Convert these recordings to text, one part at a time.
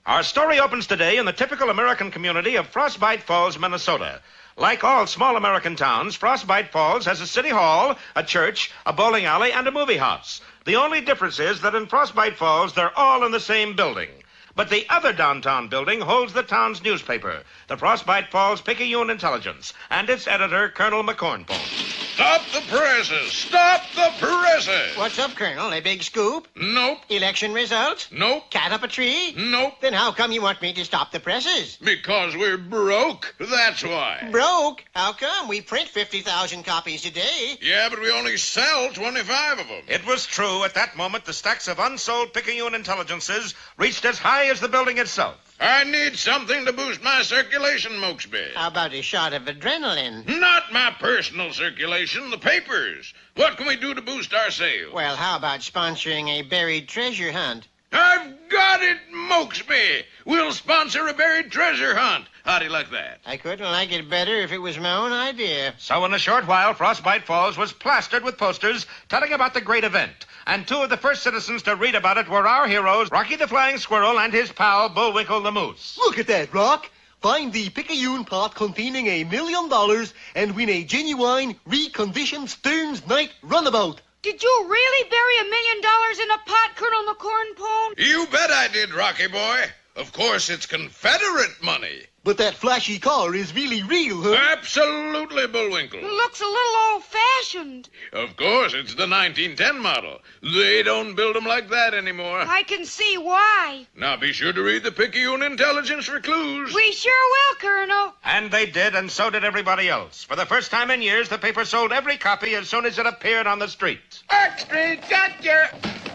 Our story opens today in the typical American community of Frostbite Falls, Minnesota. Like all small American towns, Frostbite Falls has a city hall, a church, a bowling alley, and a movie house. The only difference is that in Frostbite Falls, they're all in the same building. But the other downtown building holds the town's newspaper, the Frostbite Falls Picayune Intelligence, and its editor, Colonel McCornpone. Stop the presses! Stop the presses! What's up, Colonel? A big scoop? Nope. Election results? Nope. Cat up a tree? Nope. Then how come you want me to stop the presses? Because we're broke. That's why. Broke? How come? We print 50,000 copies a day. Yeah, but we only sell 25 of them. It was true. At that moment, the stacks of unsold Picayune Intelligences reached as high as the building itself. I need something to boost my circulation, Mokesby. How about a shot of adrenaline? Not my personal circulation, the papers. What can we do to boost our sales? Well, how about sponsoring a buried treasure hunt? I've got it, Mokesby. We'll sponsor a buried treasure hunt. How do you like that? I couldn't like it better if it was my own idea. So in a short while, Frostbite Falls was plastered with posters telling about the great event. And two of the first citizens to read about it were our heroes, Rocky the Flying Squirrel and his pal, Bullwinkle the Moose. Look at that, Rock. Find the Picayune pot containing $1 million and win a genuine, reconditioned Stearns Knight runabout. Did you really bury $1 million in a pot, Colonel McCornpone? You bet I did, Rocky boy. Of course, it's Confederate money. But that flashy car is really real, huh? Absolutely, Bullwinkle. It looks a little old-fashioned. Of course, it's the 1910 model. They don't build them like that anymore. I can see why. Now be sure to read the Picayune Intelligence for clues. We sure will, Colonel. And they did, and so did everybody else. For the first time in years, the paper sold every copy as soon as it appeared on the street. Extra, got your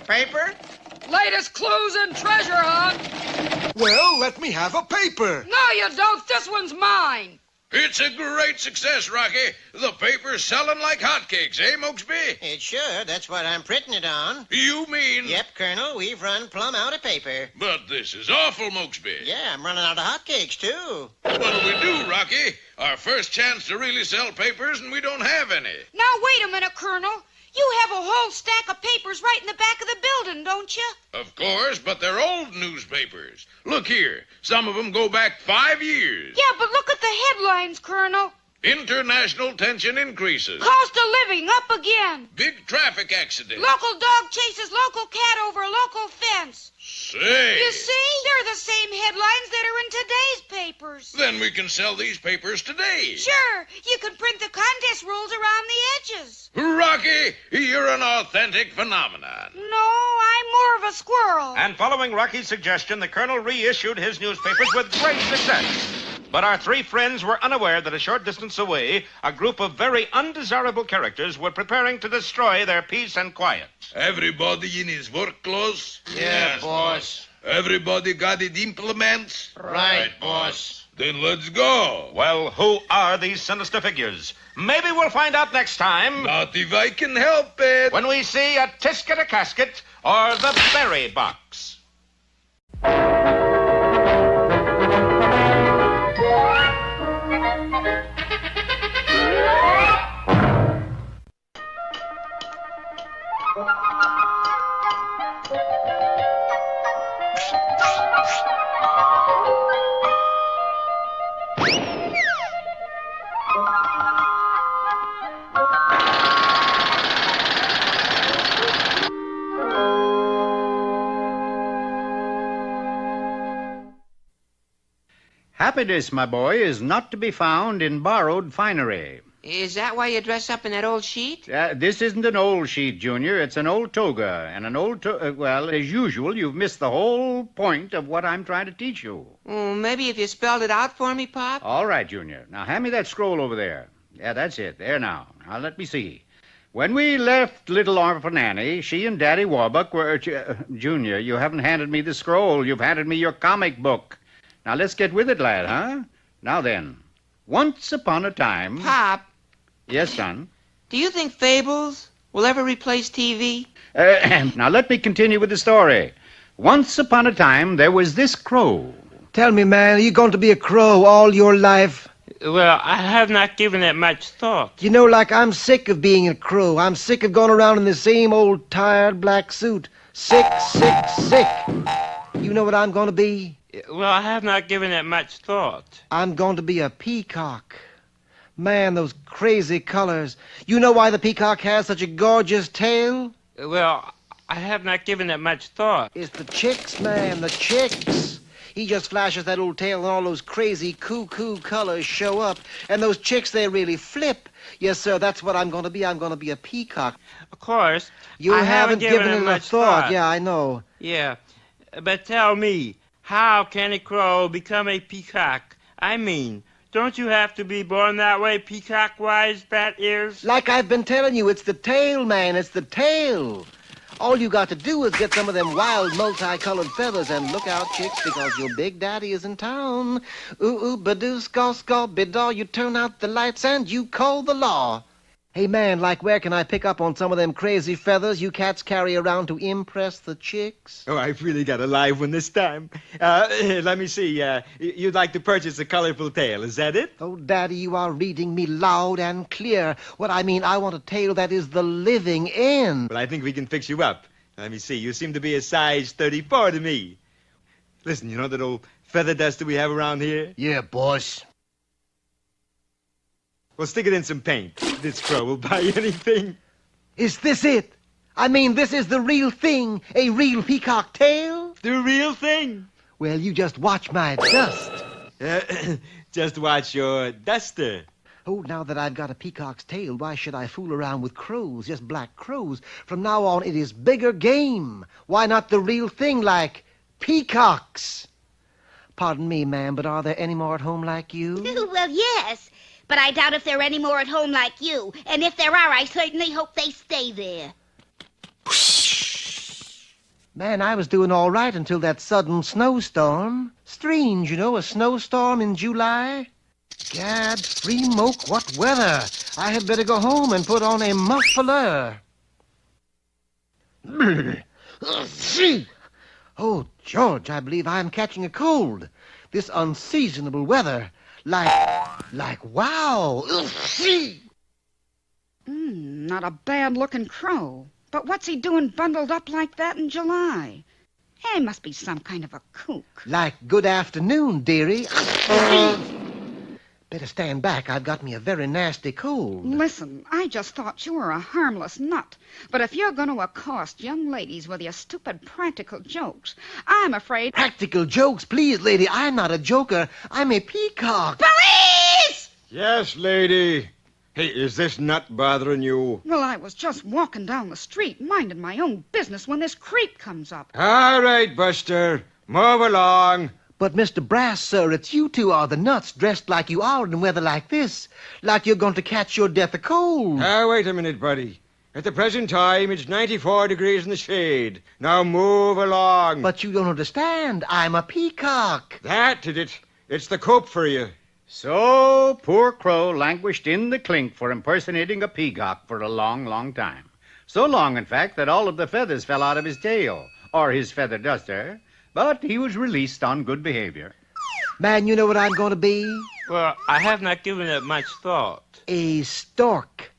paper? Latest clues in treasure hunt. Well, let me have a paper. No, you don't. This one's mine. It's a great success, Rocky. The paper's selling like hotcakes, eh, Mokesby? It's sure. That's what I'm printing it on. You mean... Yep, Colonel. We've run plumb out of paper. But this is awful, Mokesby. Yeah, I'm running out of hotcakes, too. What'll we do, Rocky? Our first chance to really sell papers, and we don't have any. Now, wait a minute, Colonel. You have a whole stack of papers right in the back of the building, don't you? Of course, but they're old newspapers. Look here. Some of them go back 5 years. Yeah, but look at the headlines, Colonel. International tension increases. Cost of living up again. Big traffic accident. Local dog chases local cat over a local fence. Say. You see? They're the same headlines that are in today's papers. Then we can sell these papers today. Sure. You can print the contest rules around the edges. Rocky, you're an authentic phenomenon. No, I'm more of a squirrel. And following Rocky's suggestion, the Colonel reissued his newspapers with great success. But our three friends were unaware that a short distance away, a group of very undesirable characters were preparing to destroy their peace and quiet. Everybody in his work clothes? Yeah, boss. Everybody got his implements? Right, boss. Then let's go. Well, who are these sinister figures? Maybe we'll find out next time Not if I can help it. when we see a tisket a casket or the berry box. Happiness, my boy, is not to be found in borrowed finery. Is that why you dress up in that old sheet? This isn't an old sheet, Junior. It's an old toga. And an old well, as usual, you've missed the whole point of what I'm trying to teach you. Oh, maybe if you spelled it out for me, Pop? All right, Junior. Now, hand me that scroll over there. Yeah, that's it. There now. Now, let me see. When we left little Orphan Annie, she and Daddy Warbuck were... Junior, you haven't handed me the scroll. You've handed me your comic book. Now, let's get with it, lad, huh? Now then, once upon a time... Pop, Yes, son? do you think fables will ever replace TV? Now, let me continue with the story. Once upon a time, there was this crow. Tell me, man, are you going to be a crow all your life? Well, I have not given it much thought. You know, like I'm sick of being a crow. I'm sick of going around in the same old tired black suit. Sick, sick, sick. You know what I'm going to be? Well, I have not given it much thought. I'm going to be a peacock. Man, those crazy colors. You know why the peacock has such a gorgeous tail? Well, I have not given it much thought. It's the chicks, man, the chicks. He just flashes that old tail and all those crazy cuckoo colors show up. And those chicks, they really flip. Yes, sir, that's what I'm going to be. I'm going to be a peacock. Of course. You I haven't given it a much thought. Yeah, I know. Yeah. But tell me, how can a crow become a peacock? I mean, don't you have to be born that way, peacock-wise, fat ears? Like I've been telling you, it's the tail, man. It's the tail. All you got to do is get some of them wild multicolored feathers and look out, chicks, because your big daddy is in town. Ooh, badoo, skaw, bidaw, you turn out the lights and you call the law. Hey, man, like where can I pick up on some of them crazy feathers you cats carry around to impress the chicks? Oh, I've really got a live one this time. Let me see. You'd like to purchase a colorful tail, is that it? Oh, Daddy, you are reading me loud and clear. What I mean, I want a tail that is the living end. Well, I think we can fix you up. Let me see. You seem to be a size 34 to me. Listen, you know that old feather duster we have around here? Yeah, boss. Well, stick it in some paint. This crow will buy anything. Is this it? I mean, this is the real thing, a real peacock tail? The real thing. Well, you just watch my dust. Just watch your duster. Oh, now that I've got a peacock's tail, why should I fool around with crows, just black crows? From now on, it is bigger game. Why not the real thing, like peacocks? Pardon me, ma'am, but are there any more at home like you? Well, yes. But I doubt if there are any more at home like you. And if there are, I certainly hope they stay there. Man, I was doing all right until that sudden snowstorm. Strange, you know, a snowstorm in July. Gad, free moke, what weather. I had better go home and put on a muffler. Oh, George, I believe I'm catching a cold. This unseasonable weather. Like, wow. Not a bad-looking crow. But what's he doing bundled up like that in July? He must be some kind of a kook. Like, good afternoon, dearie. Better stand back. I've got me a very nasty cold. Listen, I just thought you were a harmless nut. But if you're going to accost young ladies with your stupid practical jokes, I'm afraid... Practical jokes? Please, lady, I'm not a joker. I'm a peacock. Police! Yes, lady. Hey, is this nut bothering you? Well, I was just walking down the street, minding my own business, when this creep comes up. All right, Buster. Move along. But, Mr. Brass, sir, it's you two are the nuts, dressed like you are in weather like this. Like you're going to catch your death of cold. Now, wait a minute, buddy. At the present time, it's 94 degrees in the shade. Now move along. But you don't understand. I'm a peacock. That did it. It's the coop for you. So poor Crow languished in the clink for impersonating a peacock for a long, long time. So long, in fact, that all of the feathers fell out of his tail, or his feather duster, but he was released on good behavior. Man, you know what I'm going to be? Well, I have not given it much thought. A stork.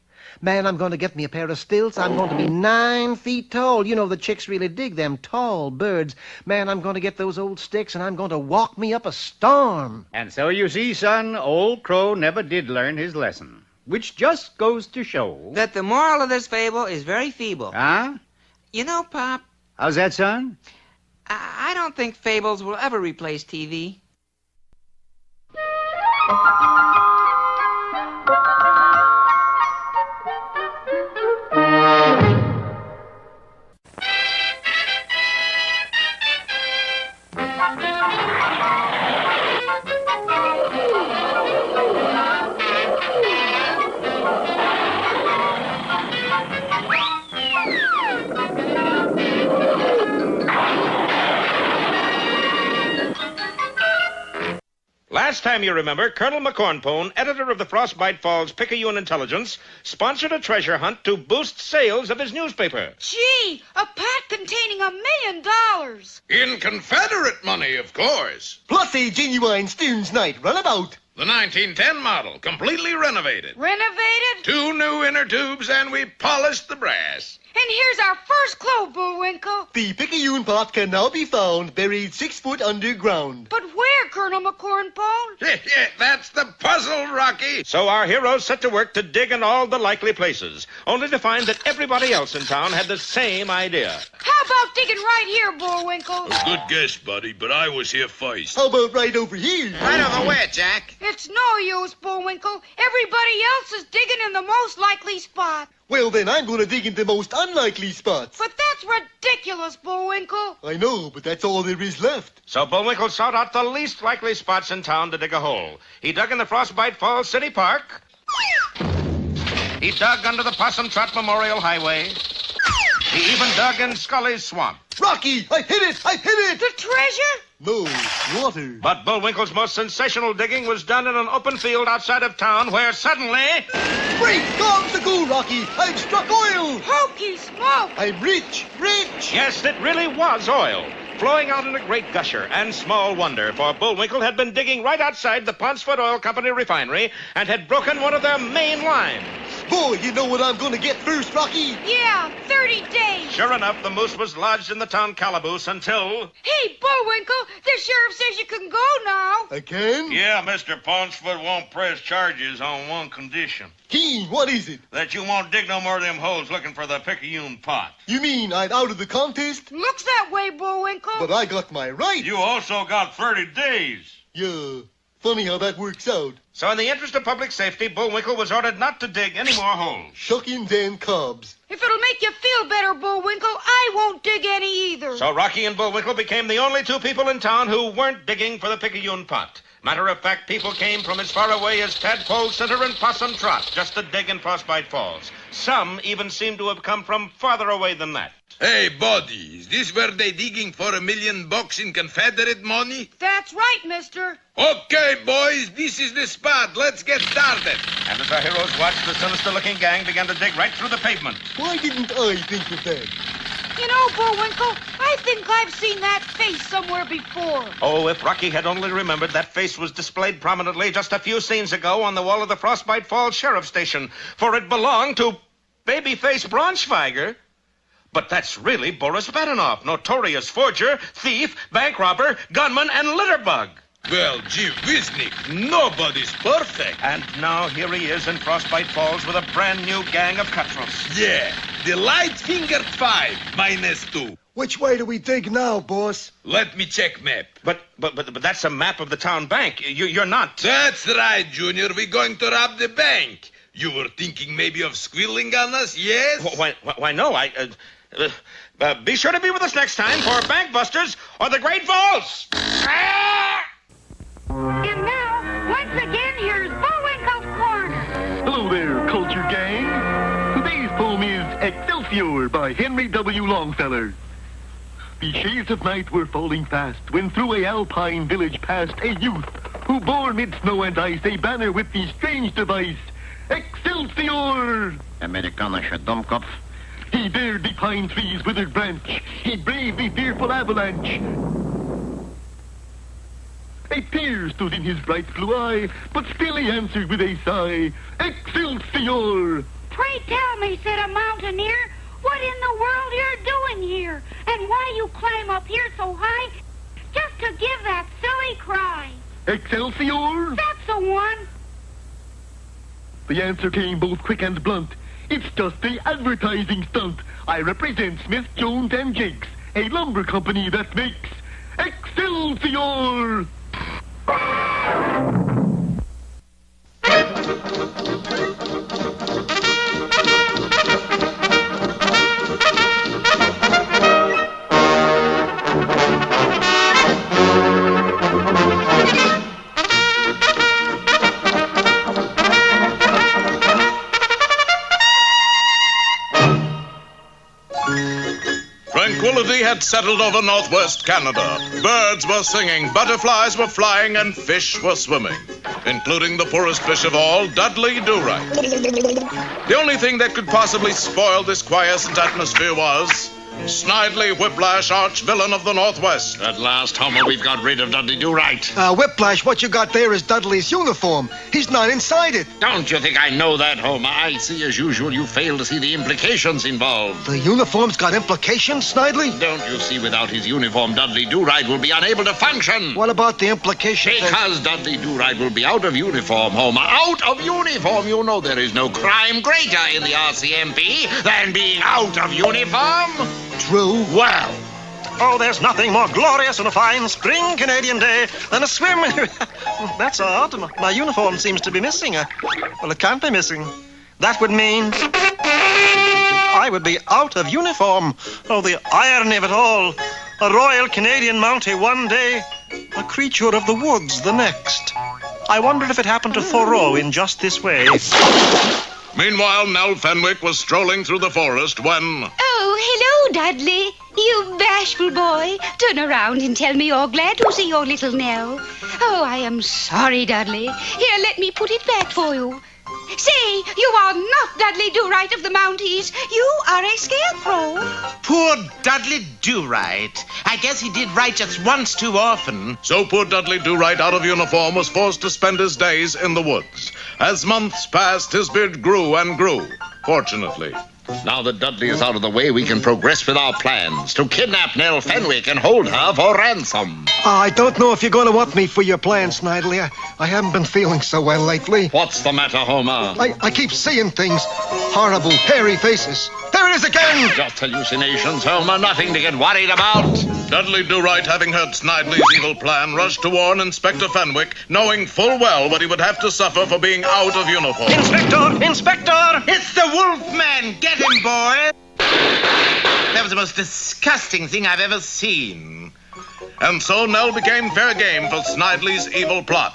Man, I'm going to get me a pair of stilts. I'm going to be 9 feet tall. You know, the chicks really dig them tall birds. Man, I'm going to get those old sticks, and I'm going to walk me up a storm. And so you see, son, old Crow never did learn his lesson, which just goes to show... that the moral of this fable is very feeble. Huh? You know, Pop, How's that, son? I don't think fables will ever replace TV. Last time, you remember, Colonel McCornpone, editor of the Frostbite Falls Picayune Intelligence, sponsored a treasure hunt to boost sales of his newspaper. Gee, a pot containing $1 million. In Confederate money, of course. Plus a genuine Stearns Knight runabout. The 1910 model, completely renovated. Renovated? 2 new inner tubes, and we polished the brass. And here's our first clue, Bullwinkle. The Picayune pot can now be found buried 6 foot underground. But where, Colonel McCornpone? That's the puzzle, Rocky. So our heroes set to work to dig in all the likely places, only to find that everybody else in town had the same idea. How about digging right here, Bullwinkle? A good guess, buddy, but I was here first. How about right over here? Right over where, Jack? It's no use, Bullwinkle. Everybody else is digging in the most likely spot. Well, then I'm going to dig in the most unlikely spots. But that's ridiculous, Bullwinkle. I know, but that's all there is left. So Bullwinkle sought out the least likely spots in town to dig a hole. He dug in the Frostbite Falls City Park. He dug under the Possum Trot Memorial Highway. He even dug in Scully's Swamp. Rocky, I hit it! I hit it! The treasure? No, water. But Bullwinkle's most sensational digging was done in an open field outside of town where suddenly... Great God, the go, Rocky! I've struck oil! Hokey smoke! I'm rich, rich! Yes, it really was oil, flowing out in a great gusher. And small wonder, for Bullwinkle had been digging right outside the Poncefoot Oil Company refinery and had broken one of their main lines. Boy, you know what I'm going to get first, Rocky? Yeah, 30 days. Sure enough, the moose was lodged in the town calaboose until... Hey, Bullwinkle, the sheriff says you can go now. I can? Yeah, Mr. Poncefoot won't press charges on one condition. Keen, what is it? That you won't dig no more of them holes looking for the Picayune pot. You mean I'm out of the contest? Looks that way, Bullwinkle. But I got my right. You also got 30 days. Yeah, funny how that works out. So in the interest of public safety, Bullwinkle was ordered not to dig any more holes. Shuckins and cobs. If it'll make you feel better, Bullwinkle, I won't dig any either. So Rocky and Bullwinkle became the only 2 people in town who weren't digging for the Picayune pot. Matter of fact, people came from as far away as Tadpole Center and Possum Trot just to dig in Frostbite Falls. Some even seem to have come from farther away than that. Hey, buddy, is this where they digging for $1 million in Confederate money? That's right, mister. Okay, boys, this is the spot. Let's get started. And as our heroes watched, the sinister-looking gang began to dig right through the pavement. Why didn't I think of that? You know, Bullwinkle, I think I've seen that face somewhere before. Oh, if Rocky had only remembered, that face was displayed prominently just a few scenes ago on the wall of the Frostbite Falls Sheriff Station, for it belonged to Babyface Braunschweiger. But that's really Boris Badenoff, notorious forger, thief, bank robber, gunman, and litterbug. Well, gee whiznik, nobody's perfect. And now here he is in Frostbite Falls with a brand new gang of cutthroats. Yeah, the light-fingered 5, -2. Which way do we dig now, boss? Let me check map. But that's a map of the town bank. You're not. That's right, Junior. We're going to rob the bank. You were thinking maybe of squealing on us, yes? Why no, be sure to be with us next time for Bank Busters or the Great Vaults. And now, once again, here's Bullwinkle's Corner. Hello there, Culture Gang. Today's poem is Excelsior by Henry W. Longfellow. The shades of night were falling fast when through a alpine village passed a youth who bore mid snow and ice a banner with the strange device, Excelsior! Amerikanische domkopf. He dared the pine tree's withered branch. He braved the fearful avalanche. A tear stood in his bright blue eye, but still he answered with a sigh, Excelsior! Pray tell me, said a mountaineer, what in the world you're doing here, and why you climb up here so high, just to give that silly cry. Excelsior! That's the one. The answer came both quick and blunt. It's just a advertising stunt. I represent Smith, Jones, and Jakes, a lumber company that makes Excelsior! Tranquility had settled over northwest Canada. Birds were singing, butterflies were flying, and fish were swimming, including the poorest fish of all, Dudley Do-Right. The only thing that could possibly spoil this quiescent atmosphere was Snidely Whiplash, arch-villain of the Northwest. At last, Homer, we've got rid of Dudley Do-Right. Whiplash, what you got there is Dudley's uniform. He's not inside it. Don't you think I know that, Homer? I see, as usual, you fail to see the implications involved. The uniform's got implications, Snidely? Don't you see, without his uniform, Dudley Do-Right will be unable to function. What about the implications? Because Dudley Do-Right will be out of uniform, Homer. Out of uniform! You know there is no crime greater in the RCMP than being out of uniform. True. Well, oh, there's nothing more glorious on a fine spring Canadian day than a swim. That's odd. My uniform seems to be missing. Well, it can't be missing. That would mean I would be out of uniform. Oh, the irony of it all. A Royal Canadian Mountie one day, a creature of the woods the next. I wondered if it happened to Thoreau in just this way. Meanwhile, Nell Fenwick was strolling through the forest when... Oh, hello, Dudley. You bashful boy. Turn around and tell me you're glad to see your little Nell. Oh, I am sorry, Dudley. Here, let me put it back for you. Say, you are not Dudley Do-Right of the Mounties. You are a scarecrow. Poor Dudley Do-Right. I guess he did right just once too often. So poor Dudley Do-Right, out of uniform, was forced to spend his days in the woods. As months passed, his beard grew and grew, fortunately. Now that Dudley is out of the way, we can progress with our plans to kidnap Nell Fenwick and hold her for ransom. I don't know if you're going to want me for your plan, Snidely. I haven't been feeling so well lately. What's the matter, Homer? I keep seeing things. Horrible, hairy faces. There it is again! Just hallucinations, Homer. Nothing to get worried about. Dudley Do-Right, having heard Snidely's evil plan, rushed to warn Inspector Fenwick, knowing full well what he would have to suffer for being out of uniform. Inspector! Inspector! It's the Wolfman! Get him, boy! That was the most disgusting thing I've ever seen. And so Nell became fair game for Snidely's evil plot.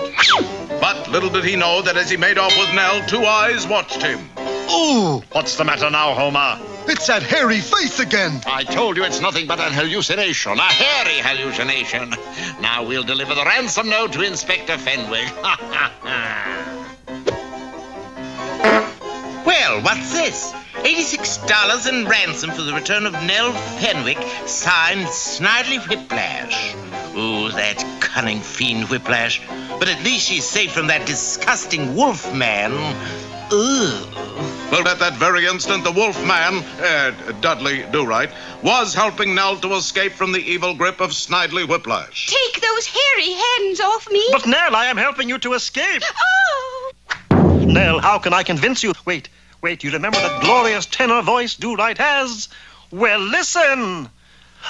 But little did he know that as he made off with Nell, two eyes watched him. Ooh! What's the matter now, Homer? It's that hairy face again. I told you it's nothing but an hallucination, a hairy hallucination. Now we'll deliver the ransom note to Inspector Fenwick. Well, what's this? $86 in ransom for the return of Nell Fenwick, signed Snidely Whiplash. Oh, that cunning fiend Whiplash. But at least she's safe from that disgusting Wolfman. Ugh. Well, at that very instant, the Wolfman, Dudley Do-Right, was helping Nell to escape from the evil grip of Snidely Whiplash. Take those hairy hands off me. But, Nell, I am helping you to escape. Oh! Nell, how can I convince you? Wait, you remember that glorious tenor voice Do-Right has? Well, listen.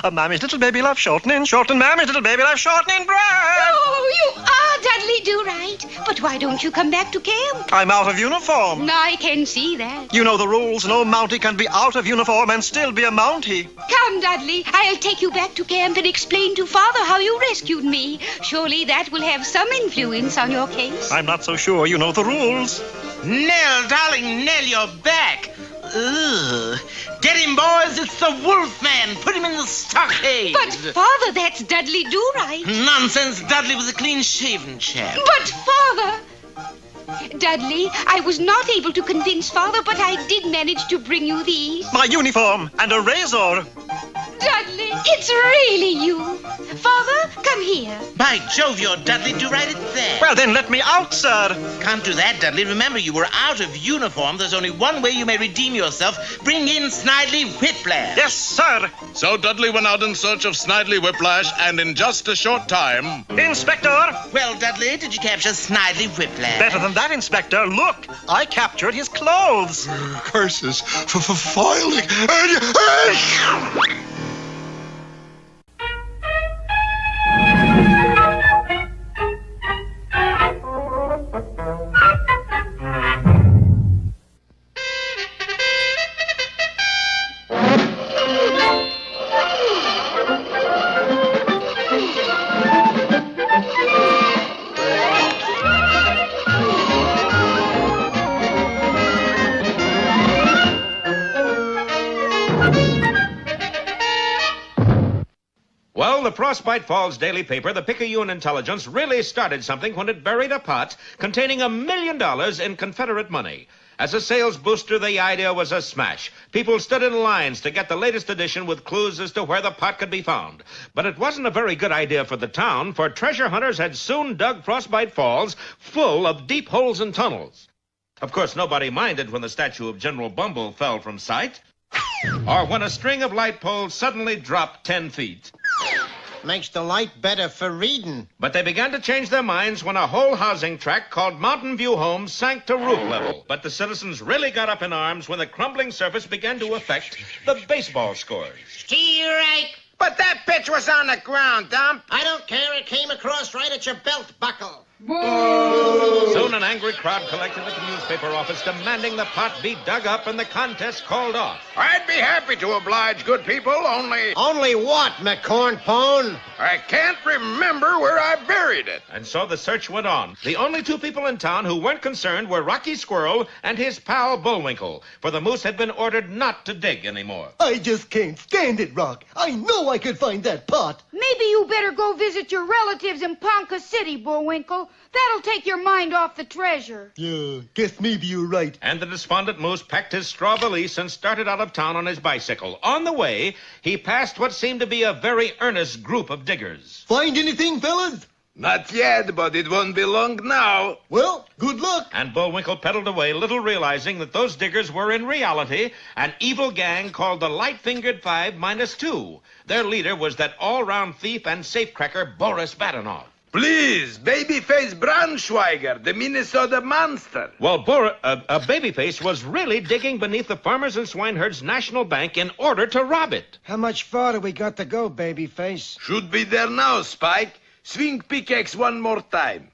Mammy's little baby love shortening, Mammy's little baby love shortening breath. Oh, you are Dudley Do-Right. But why don't you come back to camp? I'm out of uniform. I can see that. You know the rules. No Mountie can be out of uniform and still be a Mountie. Come, Dudley. I'll take you back to camp and explain to Father how you rescued me. Surely that will have some influence on your case. I'm not so sure you know the rules. Nell, darling, Nell, you're back. Ugh. Get him, boys. It's the Wolfman. Put him in the stockade. But, Father, that's Dudley Do-Right. Nonsense. Dudley was a clean-shaven chap. But, Father... Dudley, I was not able to convince Father, but I did manage to bring you these. My uniform and a razor. Dudley, it's really you. Father, come here. By Jove, you're Dudley Do-Right at that. Well, then let me out, sir. Can't do that, Dudley. Remember, you were out of uniform. There's only one way you may redeem yourself. Bring in Snidely Whiplash. Yes, sir. So Dudley went out in search of Snidely Whiplash, and in just a short time... Inspector! Well, Dudley, did you capture Snidely Whiplash? Better than that, Inspector. Look, I captured his clothes. Curses for filing. Well, the Frostbite Falls daily paper, the Picayune Intelligence, really started something when it buried a pot containing $1 million in Confederate money. As a sales booster, the idea was a smash. People stood in lines to get the latest edition with clues as to where the pot could be found. But it wasn't a very good idea for the town, for treasure hunters had soon dug Frostbite Falls full of deep holes and tunnels. Of course, nobody minded when the statue of General Bumble fell from sight, or when a string of light poles suddenly dropped 10 feet. Makes the light better for reading. But they began to change their minds when a whole housing tract called Mountain View Homes sank to roof level. But the citizens really got up in arms when the crumbling surface began to affect the baseball scores. Strike! But that pitch was on the ground, Dump. I don't care. It came across right at your belt buckle. Soon an angry crowd collected at the newspaper office demanding the pot be dug up and the contest called off. I'd be happy to oblige, good people, only... Only what, McCornpone? I can't remember where I buried it. And so the search went on. The only two people in town who weren't concerned were Rocky Squirrel and his pal Bullwinkle, for the moose had been ordered not to dig anymore. I just can't stand it, Rock. I know I could find that pot. Maybe you better go visit your relatives in Ponca City, Bullwinkle. That'll take your mind off the treasure. Yeah, guess maybe you're right. And the despondent moose packed his straw valise and started out of town on his bicycle. On the way, he passed what seemed to be a very earnest group of diggers. Find anything, fellas? Not yet, but it won't be long now. Well, good luck. And Bullwinkle pedaled away, little realizing that those diggers were in reality an evil gang called the Light-Fingered 5-2. Their leader was that all-round thief and safecracker Boris Badenoff. Please, Babyface Braunschweiger, the Minnesota monster. Well, Babyface was really digging beneath the Farmers and Swineherds National Bank in order to rob it. How much farther we got to go, Babyface? Should be there now, Spike. Swing pickaxe one more time.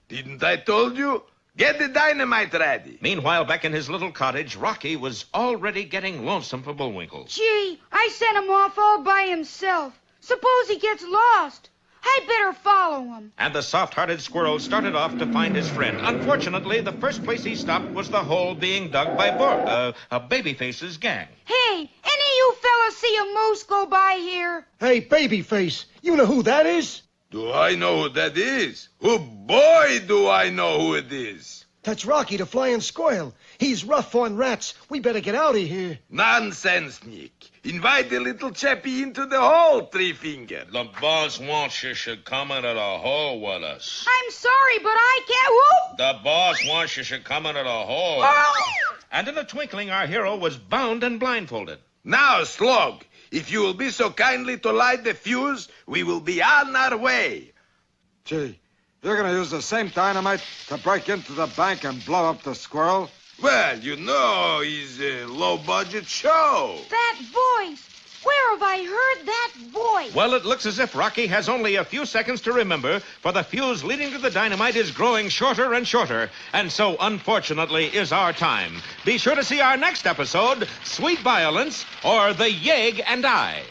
Didn't I told you? Get the dynamite ready. Meanwhile, back in his little cottage, Rocky was already getting lonesome for Bullwinkle. Gee, I sent him off all by himself. Suppose he gets lost. I'd better follow him. And the soft-hearted squirrel started off to find his friend. Unfortunately, the first place he stopped was the hole being dug by Babyface's gang. Hey, any of you fellas see a moose go by here? Hey, Babyface, you know who that is? Do I know who that is? Oh, boy, do I know who it is. That's Rocky the Flying Squirrel. He's rough on rats. We better get out of here. Nonsense, Nick. Invite the little chappie into the hole, Three Finger. The boss wants you should come into the hole with us. I'm sorry, but I can't. Whoop! The boss wants you should come into the hole. Oh! And in a twinkling, our hero was bound and blindfolded. Now, Slug, if you will be so kindly to light the fuse, we will be on our way. Gee, you're going to use the same dynamite to break into the bank and blow up the squirrel? Well, you know, it's a low-budget show. That voice! Where have I heard that voice? Well, it looks as if Rocky has only a few seconds to remember, for the fuse leading to the dynamite is growing shorter and shorter. And so, unfortunately, is our time. Be sure to see our next episode, Sweet Violence, or The Yeg and I.